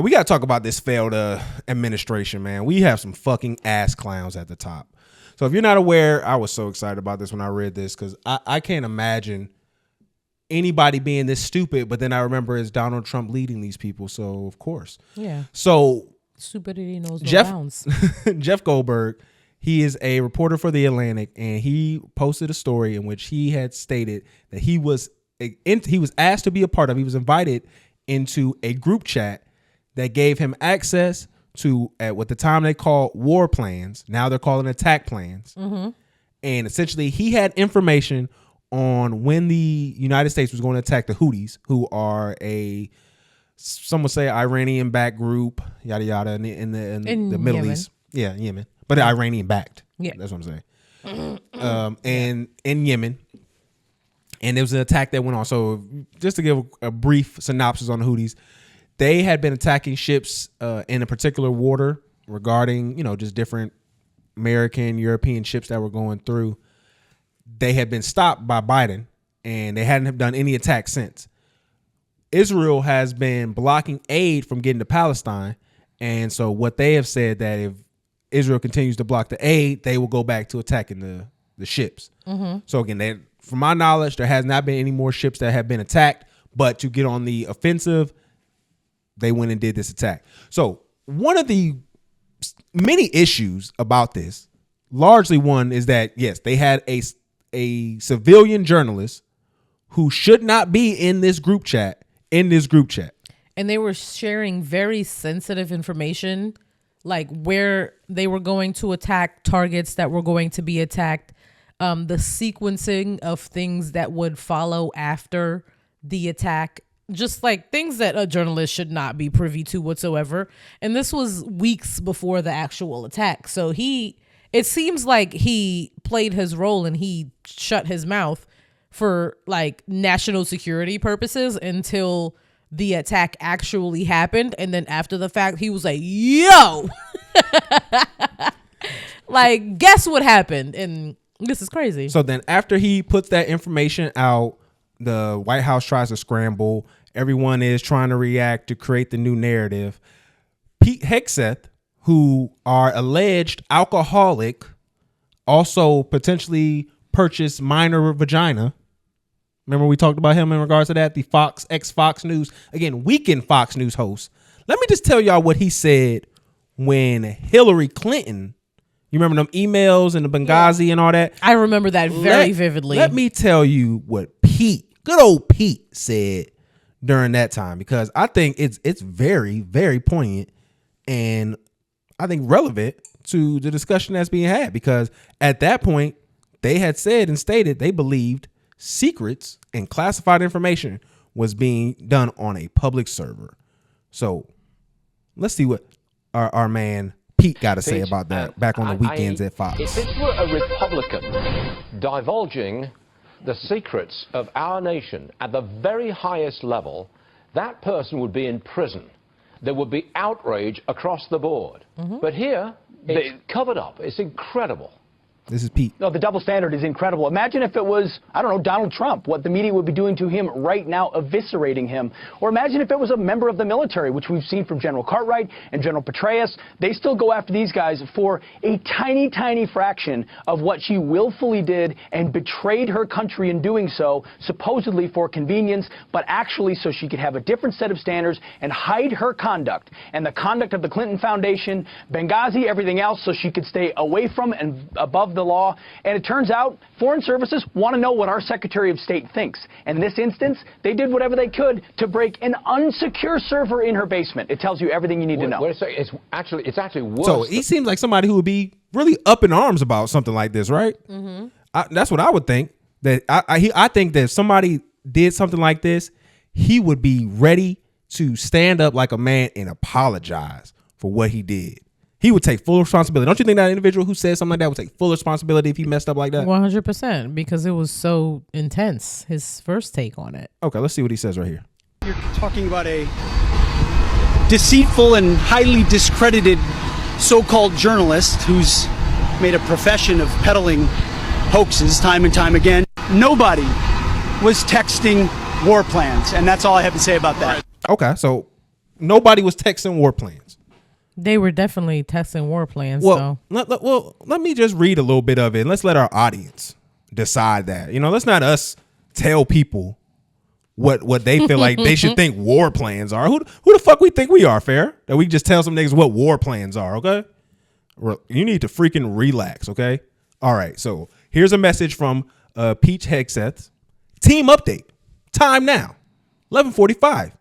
We got to talk about this failed administration, man. We have some fucking ass clowns at the top. So if you're not aware, I was so excited about this when I read this because I can't imagine anybody being this stupid. But then I remember it's Donald Trump leading these people. So, of course. Yeah. So stupidity knows no bounds. Jeff Goldberg, he is a reporter for The Atlantic, and he posted a story in which he had stated that he was asked to be a part of, he was invited into a group chat that gave him access to, at what the time they called war plans, now they're calling attack plans. Mm-hmm. And essentially he had information on when the United States was going to attack the Houthis, who are some would say Iranian backed group, yada yada, in the Middle East. Yeah, Yemen. But Iranian backed. Yeah. That's what I'm saying. And in Yemen. And there was an attack that went on. So just to give a brief synopsis on the Houthis, they had been attacking ships in a particular water regarding, just different American, European ships that were going through. They had been stopped by Biden, and they hadn't done any attacks since. Israel has been blocking aid from getting to Palestine. And so what they have said that if Israel continues to block the aid, they will go back to attacking the ships. Mm-hmm. So again, from my knowledge, there has not been any more ships that have been attacked, but to get on the offensive, they went and did this attack. So one of the many issues about this, largely one, is that, yes, they had a civilian journalist who should not be in this group chat. And they were sharing very sensitive information, like where they were going to attack targets that were going to be attacked, the sequencing of things that would follow after the attack. Just like things that a journalist should not be privy to whatsoever. And this was weeks before the actual attack. So it seems like he played his role and he shut his mouth for like national security purposes until the attack actually happened. And then after the fact, he was like, yo, like, guess what happened? And this is crazy. So then after he puts that information out, the White House tries to scramble. Everyone is trying to react to create the new narrative. Pete Hegseth, who are alleged alcoholic, also potentially purchased minor vagina. Remember we talked about him in regards to that? The ex-Fox News, again, weekend Fox News host. Let me just tell y'all what he said when Hillary Clinton, you remember them emails and the Benghazi and all that? I remember that very vividly. Let me tell you what good old Pete said during that time, because I think it's very, very poignant and I think relevant to the discussion that's being had, because at that point they had said and stated they believed secrets and classified information was being done on a public server. So let's see what our man Pete got to say about that back on the weekends at Fox. If this were a Republican divulging the secrets of our nation at the very highest level, that person would be in prison. There would be outrage across the board. Mm-hmm. But here, it's covered up. It's incredible. This is Pete. No, the double standard is incredible. Imagine if it was, I don't know, Donald Trump, what the media would be doing to him right now, eviscerating him. Or imagine if it was a member of the military, which we've seen from General Cartwright and General Petraeus. They still go after these guys for a tiny, tiny fraction of what she willfully did and betrayed her country in doing so, supposedly for convenience, but actually so she could have a different set of standards and hide her conduct and the conduct of the Clinton Foundation, Benghazi, everything else, so she could stay away from and above the law. And it turns out foreign services want to know what our Secretary of State thinks. And in this instance, they did whatever they could to break an unsecure server in her basement. It tells you everything you need to know. Wait a second. It's actually worse. So he seems like somebody who would be really up in arms about something like this, right? Mm-hmm. That's what I would think. That I think that if somebody did something like this, he would be ready to stand up like a man and apologize for what he did. He would take full responsibility. Don't you think that individual who said something like that would take full responsibility if he messed up like that? 100%, because it was so intense, his first take on it. Okay, let's see what he says right here. You're talking about a deceitful and highly discredited so-called journalist who's made a profession of peddling hoaxes time and time again. Nobody was texting war plans, and that's all I have to say about that. Okay, so Nobody was texting war plans. They were definitely testing war plans. Well, so. let me just read a little bit of it, and let's let our audience decide that. Let's not us tell people what they feel like they should think war plans are. Who the fuck we think we are, Fair? That we just tell some niggas what war plans are, okay? You need to freaking relax, okay? All right, so here's a message from Peach Hegseth. Team update. Time now. 11:45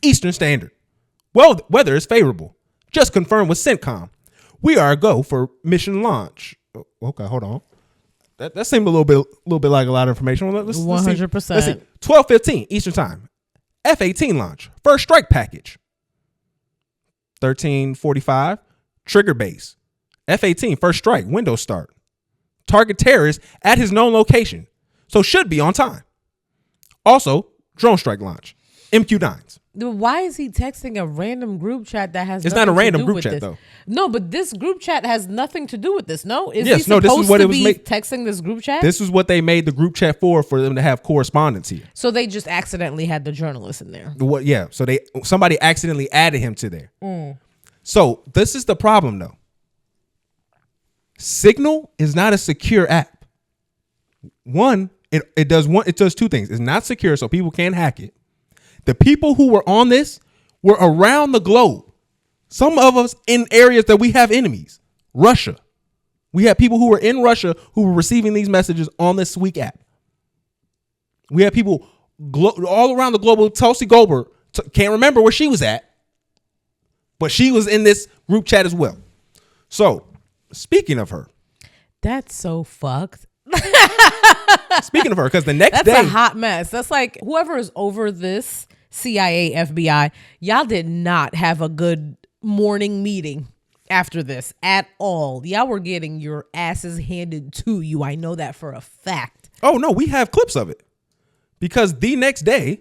Eastern Standard. Well, weather is favorable. Just confirmed with CENTCOM. We are a go for mission launch. Okay, hold on. That seemed a little bit like a lot of information. Let's 100%. Let's see. 12:15 Eastern Time. F-18 launch. First strike package. 13:45 Trigger base. F-18 first strike. Window start. Target terrorist at his known location. So should be on time. Also, drone strike launch. MQ-9s. Why is he texting a random group chat that has? It's nothing not a random to do group with chat this? though. No, but this group chat has nothing to do with this. No, is Yes, he no, supposed this is what to it was be texting this group chat? This is what they made the group chat for them to have correspondence here. So they just accidentally had the journalist in there. What? Yeah. So somebody accidentally added him to there. So this is the problem though. Signal is not a secure app. One, it does two things. It's not secure, so people can't hack it. The people who were on this were around the globe. Some of us in areas that we have enemies. Russia. We have people who were in Russia who were receiving these messages on this Sweek app. We have people all around the globe. Tulsi Goldberg can't remember where she was at, but she was in this group chat as well. So, speaking of her. That's so fucked. Speaking of her, because the next day. That's a hot mess. That's like whoever is over this, CIA, FBI, y'all did not have a good morning meeting after this at all. Y'all were getting your asses handed to you. I know that for a fact. Oh, no, we have clips of it. Because the next day,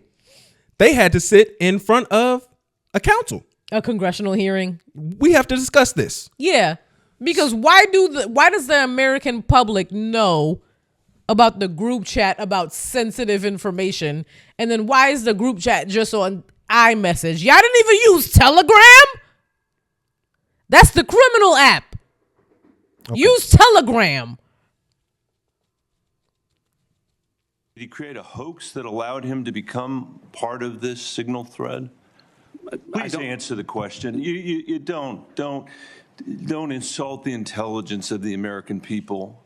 they had to sit in front of a council. A congressional hearing. We have to discuss this. Yeah. Because why does the American public know about the group chat about sensitive information, and then why is the group chat just on iMessage? Y'all didn't even use Telegram? That's the criminal app. Okay. Use Telegram. Did he create a hoax that allowed him to become part of this signal thread? Please answer the question. You don't insult the intelligence of the American people.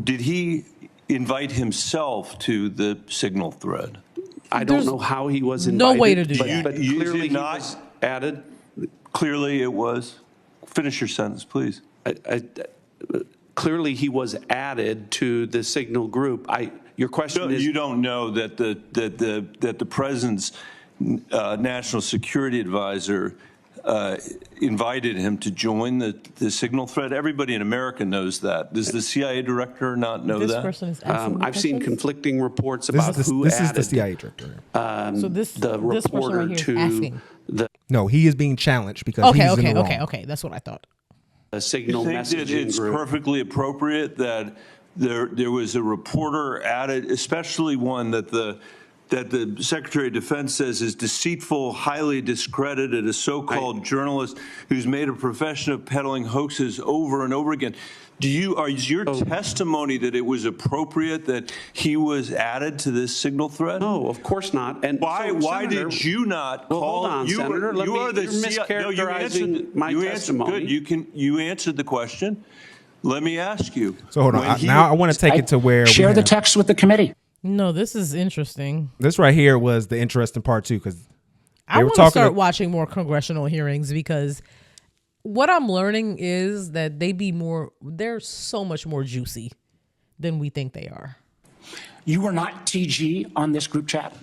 Did he invite himself to the signal thread? I don't know how he was invited. No way to do that. But clearly he was added. Clearly it was. Finish your sentence, please. Clearly he was added to the signal group. Your question is. You don't know that the president's national security advisor invited him to join the signal thread. Everybody in America knows that. Does the CIA director not know this that? Person is asking I've seen conflicting reports about who this added. Is the CIA director. So the reporter right to asking. No, he is being challenged because he's in the wrong. Okay. That's what I thought. The signal you think messaging that it's group. perfectly appropriate that there was a reporter added, especially one that the Secretary of Defense says is deceitful, highly discredited, a so-called journalist who's made a profession of peddling hoaxes over and over again. Is your testimony that it was appropriate that he was added to this signal thread? No, of course not. And why did you not call? Hold on, Senator. You're mischaracterizing my testimony. Good. You answered the question. Let me ask you. So hold on. Now I want to take it to where share the text with the committee. No, this is interesting. This right here was the interesting part too, because I want to start watching more congressional hearings, because what I'm learning is that they're so much more juicy than we think they are. You were not TG on this group chat.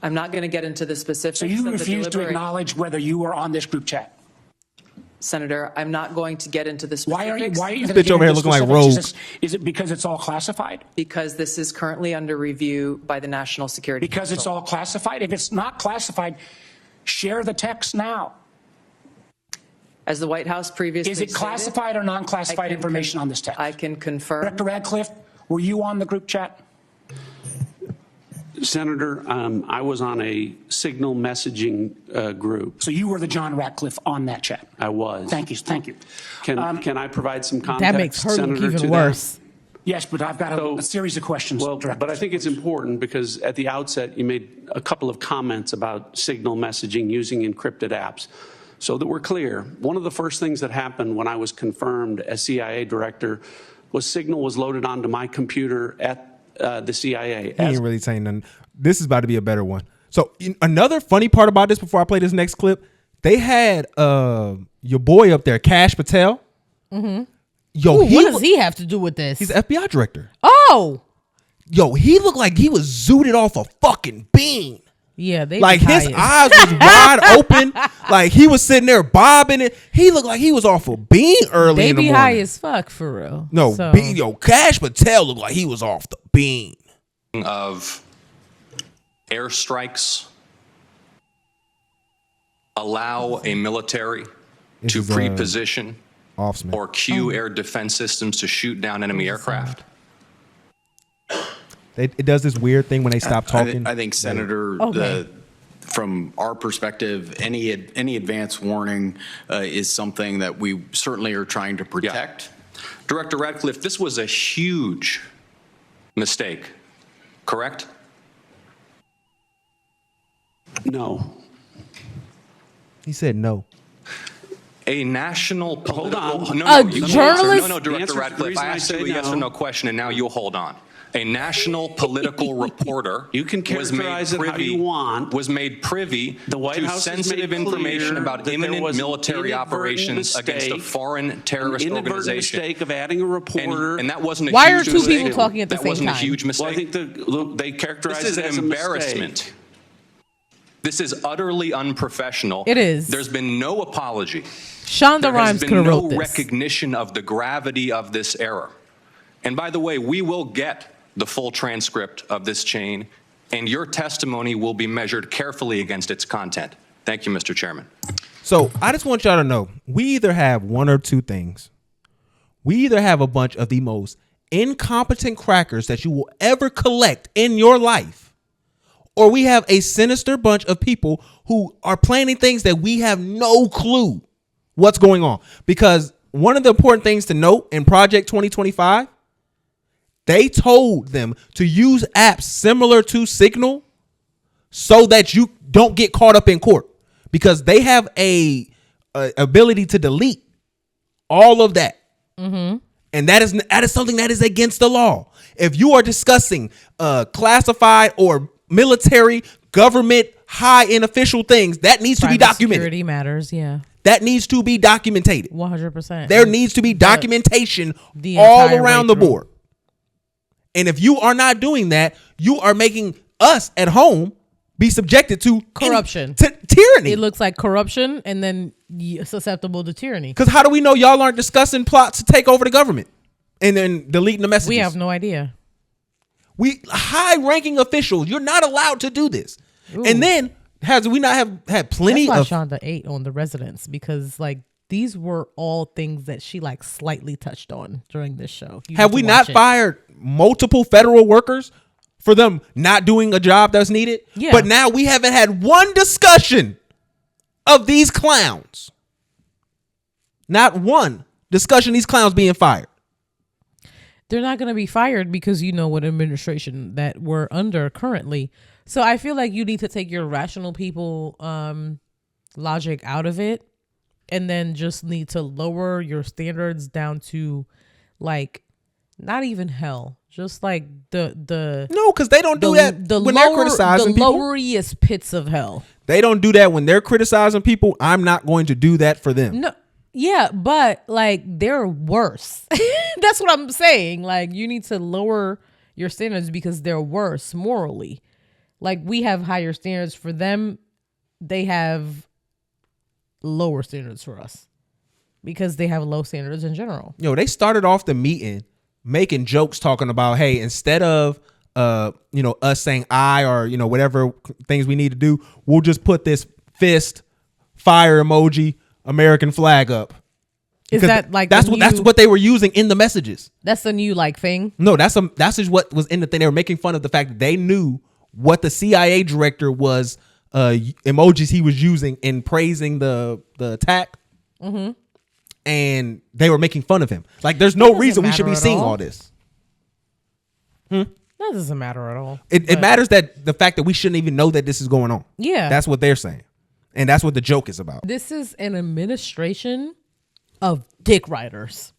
I'm not going to get into the specifics. So you refuse to acknowledge whether you were on this group chat. Senator, I'm not going to get into the specifics. Why are you this bitch over here looking like Rogue? Is it because it's all classified? Because this is currently under review by the National Security Council. Because it's all classified? If it's not classified, share the text now. As the White House previously stated, is it classified or non-classified information on this text? I can confirm. Director Radcliffe, were you on the group chat? Senator, I was on a signal messaging group. So you were the John Ratcliffe on that chat? I was. Thank you. Thank you. Can I provide some context, That makes her Senator, look to even that? worse. Yes, but I've got a series of questions. Well, but I think it's important because at the outset you made a couple of comments about signal messaging using encrypted apps. So that we're clear, one of the first things that happened when I was confirmed as CIA director was signal was loaded onto my computer at the CIA. He ain't really saying nothing. This is about to be a better one. So another funny part about this before I play this next clip, they had your boy up there, Kash Patel. Mm-hmm. Yo, what does he have to do with this? He's the FBI director. Oh. Yo, he looked like he was zooted off a fucking bean. Yeah, they like his eyes was wide open. Like he was sitting there bobbing it. He looked like he was off a bean early They in the be morning. high as fuck for real. No, So- yo, Kash Patel looked like he was off the bean. Of airstrikes allow a military to pre-position or cue air defense systems to shoot down enemy aircraft. It does this weird thing when they stop talking. I think, Senator, from our perspective, any advance warning is something that we certainly are trying to protect. Director Radcliffe, this was a huge mistake, correct? No. He said no. A national political... Hold on. No, journalist? No, Director Radcliffe, I asked you a yes or no question, and now you'll hold on. A national political reporter you can characterize it how you want. Was made privy The White to House has sensitive made information clear about that there imminent was an military inadvertent operations against a mistake, foreign terrorist an inadvertent organization. mistake of adding a reporter. And that wasn't a Why huge are two mistake. people talking at the that same wasn't time? a huge mistake. Well, I think they characterized This is it as an a embarrassment. mistake. This is utterly unprofessional. It is. There's been no apology. Shonda There Rhimes has could been have no wrote this. recognition of the gravity of this error. And by the way, we will get the full transcript of this chain, and your testimony will be measured carefully against its content. Thank you, Mr. Chairman. So I just want y'all to know, we either have one or two things. We either have a bunch of the most incompetent crackers that you will ever collect in your life, or we have a sinister bunch of people who are planning things that we have no clue what's going on. Because one of the important things to note in Project 2025, they told them to use apps similar to Signal so that you don't get caught up in court, because they have a ability to delete all of that. Mm-hmm. And that is something that is against the law. If you are discussing classified or military, government, high-end official things, that needs to be documented. Security matters, yeah. That needs to be documented. 100%. There needs to be documentation the all entire around way the through. board. And if you are not doing that, you are making us at home be subjected to corruption, tyranny. It looks like corruption, and then susceptible to tyranny. Because how do we know y'all aren't discussing plots to take over the government and then deleting the messages? We have no idea. We high-ranking officials, you're not allowed to do this. Ooh. And then has we not have had plenty That's why of Shonda ate on the residents, because like these were all things that she like slightly touched on during this show. You have need we to not watch it. fired multiple federal workers for them not doing a job that's needed? Yeah. But now we haven't had one discussion of these clowns. Not one discussion of these clowns being fired. They're not going to be fired because you know what administration that we're under currently. So I feel like you need to take your rational people logic out of it, and then just need to lower your standards down to like not even hell, just like the No, because they don't do that when they're criticizing the people. loweriest pits of hell. They don't do that when they're criticizing people. I'm not going to do that for them. No, yeah, but like they're worse. That's what I'm saying. Like you need to lower your standards because they're worse morally. Like we have higher standards for them. They have lower standards for us because they have low standards in general. Yo, they started off the meeting making jokes talking about, hey, instead of us saying I or whatever things we need to do, we'll just put this fist, fire emoji, American flag up. Is Because that like that's what they were using in the messages? That's a new like thing. No, that's just what was in the thing. They were making fun of the fact that they knew what the CIA director was emojis he was using in praising the attack. Mm-hmm. And they were making fun of him. Like, there's no reason we should be seeing all this. That doesn't matter at all. It matters that the fact that we shouldn't even know that this is going on. Yeah. That's what they're saying. And that's what the joke is about. This is an administration of dick riders.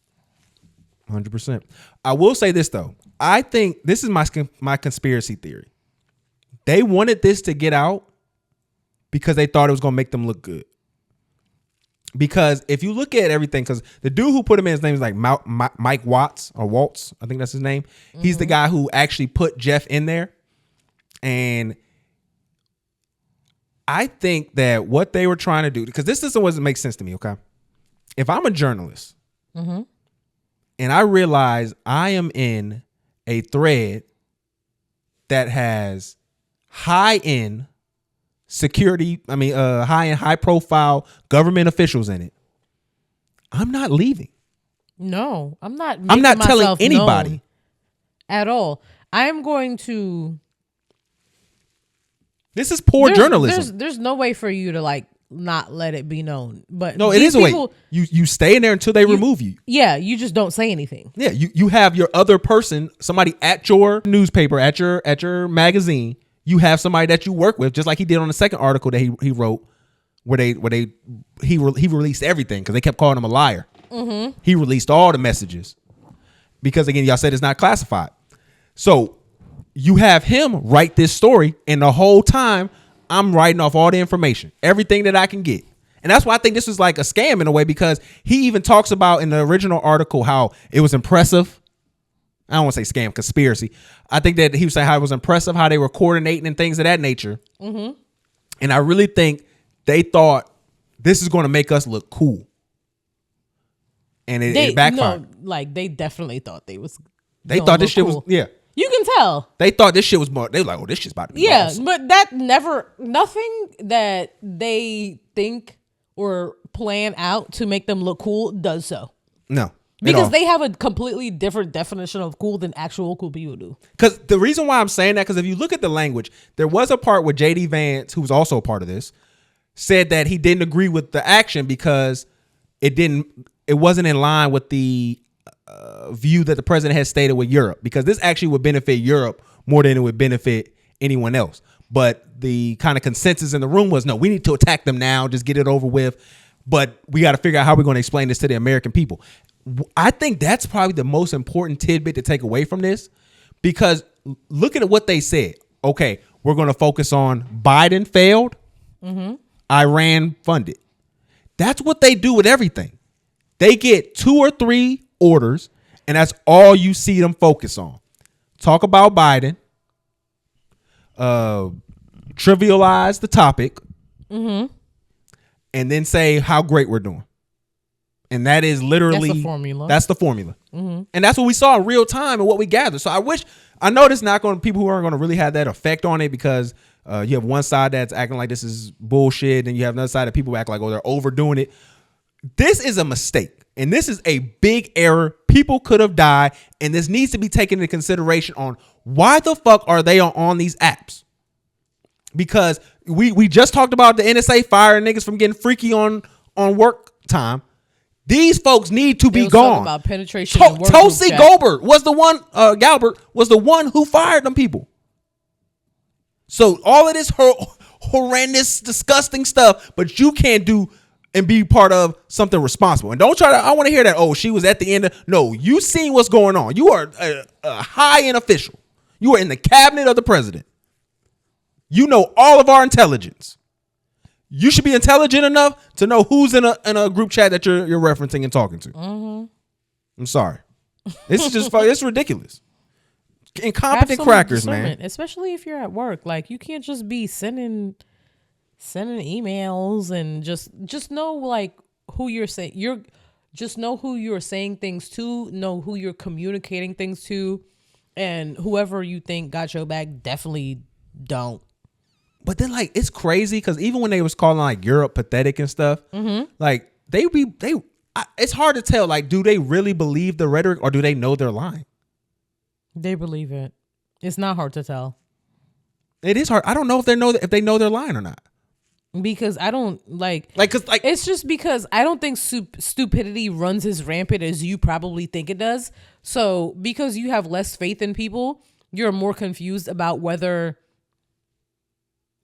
100%. I will say this, though. I think this is my conspiracy theory. They wanted this to get out because they thought it was going to make them look good. Because if you look at everything, because the dude who put him in, his name is like Mike Watts or Waltz, I think that's his name. Mm-hmm. He's the guy who actually put Jeff in there. And I think that what they were trying to do, because this doesn't make sense to me, okay? If I'm a journalist and I realize I am in a thread that has high-end security, high profile government officials in it, I'm not leaving. No, I'm not telling anybody at all. I'm going to. This is poor journalism. There's no way for you to like not let it be known. But no, it is a way. You stay in there until they remove you. Yeah, you just don't say anything. Yeah, you have your other person, somebody at your newspaper, at your magazine. You have somebody that you work with, just like he did on the second article that he wrote, where he released everything because they kept calling him a liar. Mm-hmm. He released all the messages because, again, y'all said it's not classified. So you have him write this story, and the whole time I'm writing off all the information, everything that I can get. And that's why I think this was like a scam in a way, because he even talks about in the original article how it was impressive. I don't want to say scam, conspiracy. I think that he was saying how it was impressive how they were coordinating and things of that nature. Mm-hmm. And I really think they thought this is going to make us look cool. And it backfired. No, like they definitely thought they thought this shit cool. was, yeah. You can tell. They thought this shit was more, they were like, oh, this shit's about to be awesome. But nothing that they think or plan out to make them look cool does so. No. Because they have a completely different definition of cool than actual cool people do. Because the reason why I'm saying that, because if you look at the language, there was a part where J.D. Vance, who was also a part of this, said that he didn't agree with the action because it wasn't in line with the view that the president had stated with Europe, because this actually would benefit Europe more than it would benefit anyone else. But the kind of consensus in the room was, no, we need to attack them now, just get it over with. But we got to figure out how we're going to explain this to the American people. I think that's probably the most important tidbit to take away from this, because look at what they said. Okay, we're going to focus on Biden failed, Iran funded. That's what they do with everything. They get 2 or 3 orders, and that's all you see them focus on. Talk about Biden, trivialize the topic, and then say how great we're doing. And that is literally that's the formula. Mm-hmm. And that's what we saw in real time and what we gathered. So I know this not going to, people who aren't going to really have that effect on it, because you have one side that's acting like this is bullshit, and you have another side that people act like, oh, they're overdoing it. This is a mistake, and this is a big error. People could have died, and this needs to be taken into consideration on why the fuck are they on these apps? Because we just talked about the NSA firing niggas from getting freaky on work time. These folks need to be gone. About penetration. Tulsi Goldberg was the one. Galbert was the one who fired them people. So all of this horrendous, disgusting stuff, but you can't do and be part of something responsible. And don't try to. I want to hear that. Oh, she was at the end of. No, you seen what's going on. You are a high-end official. You are in the cabinet of the president. You know all of our intelligence. You should be intelligent enough to know who's in a group chat that you're referencing and talking to. Mm-hmm. I'm sorry. This is just it's ridiculous. Incompetent crackers, man. Especially if you're at work, like you can't just be sending emails and just know like who you're saying. Just know who you're saying things to. Know who you're communicating things to, and whoever you think got your back definitely don't. But then, like, it's crazy because even when they was calling like Europe pathetic and stuff, like it's hard to tell. Like, do they really believe the rhetoric or do they know they're lying? They believe it. It's not hard to tell. It is hard. I don't know if they know they're lying or not. Because I don't like cause like it's just because I don't think stupidity runs as rampant as you probably think it does. So because you have less faith in people, you're more confused about whether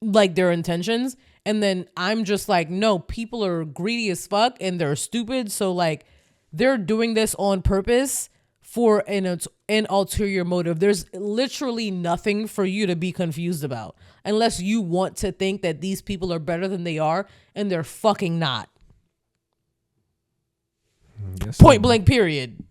like their intentions. And then I'm just like, no, people are greedy as fuck and they're stupid. So like they're doing this on purpose for an ulterior motive. There's literally nothing for you to be confused about unless you want to think that these people are better than they are, and they're fucking not. Point blank, period.